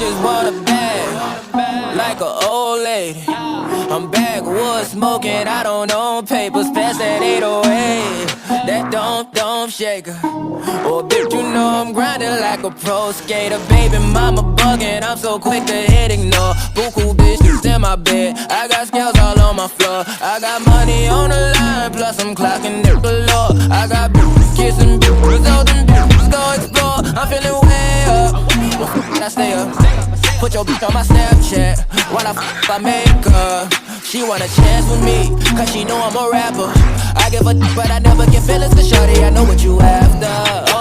just want a bag, like an old lady. I'm backwoods smoking, I don't own papers. Pass that 808, that don't shaker. Oh bitch, you know I'm grinding like a pro skater. Baby mama bugging, I'm so quick to hit ignore. Buku bitch in my bed, I got scales all on my floor. I got money on the line, plus I'm clocking it galore. I got bitches kissing bitches, all them bitches go explore. I'm feeling way up, I stay up. Put your bitch on my Snapchat while I make her. She want a chance with me, cause she know I'm a rapper. I give a but I never get feelings, cause shawty, I know what you after.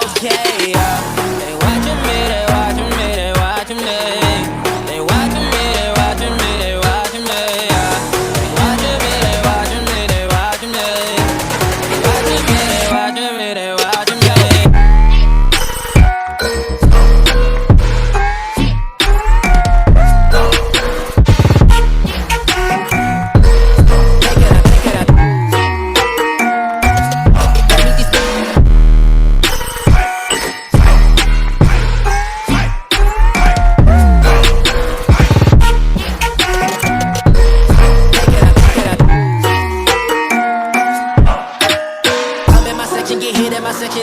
Okay, they watching me, they watching me, they watching me. They watching me, they watching me, they watching me. They watching me, they watching me, they watching me. They watching me, they watching me, they watching me.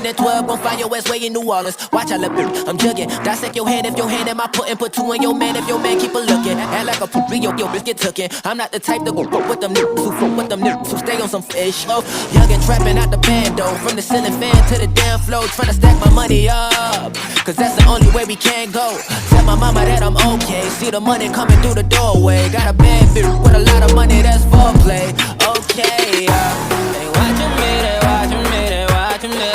At 12, gon' find your ass way in New Orleans. Watch I look, I'm jugging. Dissect your hand if your hand in my pudding. Put two in your man if your man keep a looking. Act like a poopy, your bitch get tookin'. I'm not the type to go with them niggas who fuck with them niggas who stay on some fish. Oh, young and trapping out the bando. From the ceiling fan to the damn floor. Tryna stack my money up, cause that's the only way we can go. Tell my mama that I'm okay. See the money coming through the doorway. Got a bad bitch with a lot of money, that's foreplay. Okay, they watching me, they watching me, they watching me.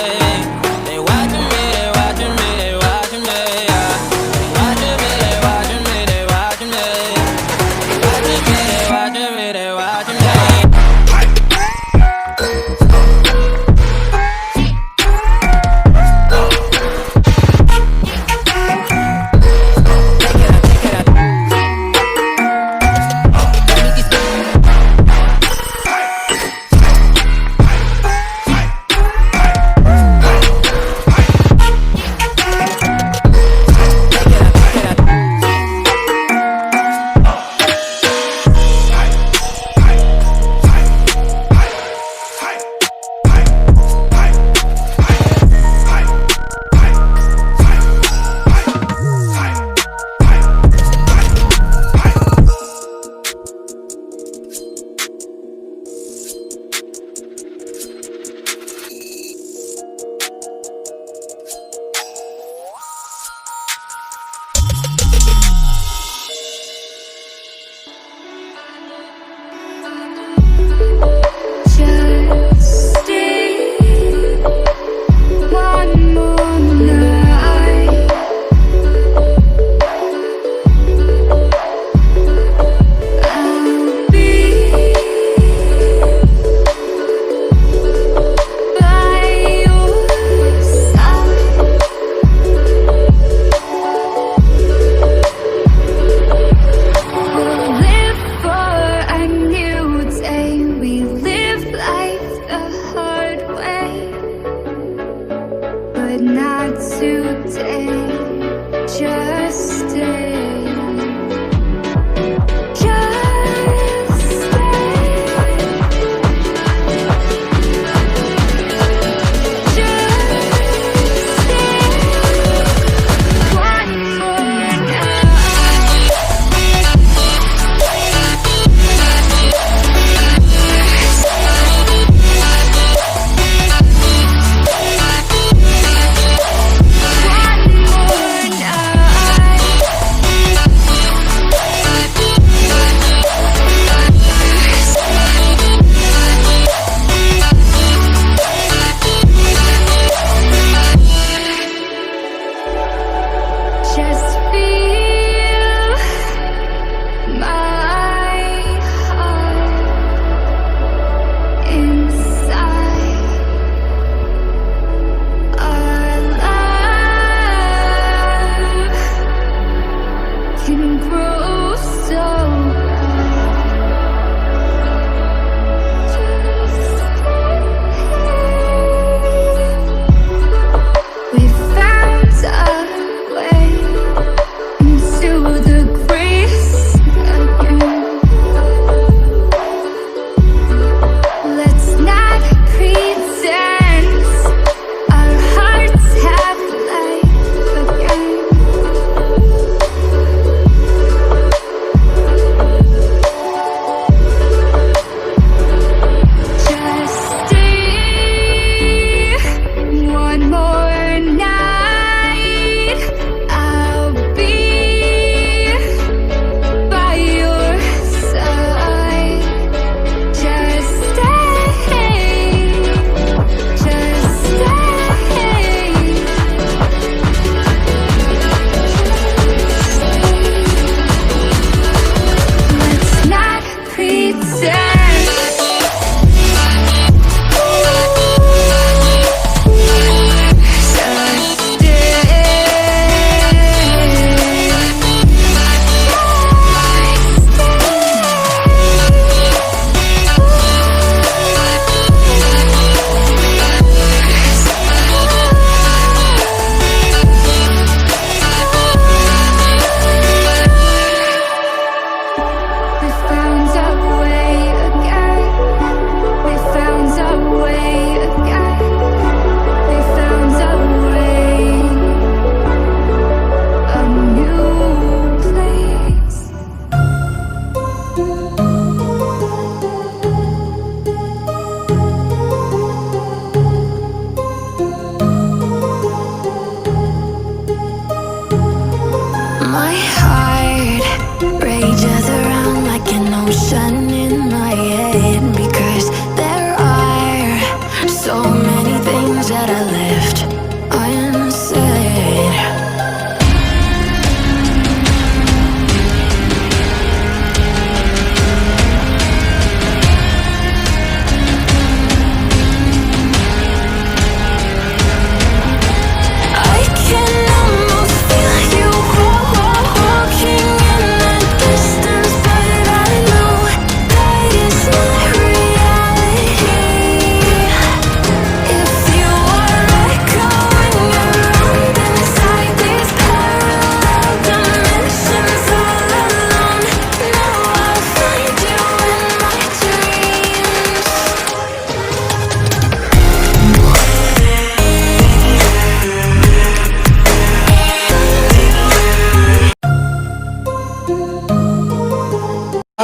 We found a way.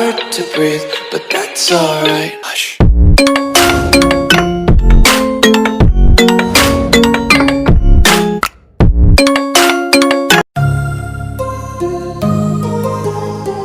hard to breathe, but that's alright. Hush.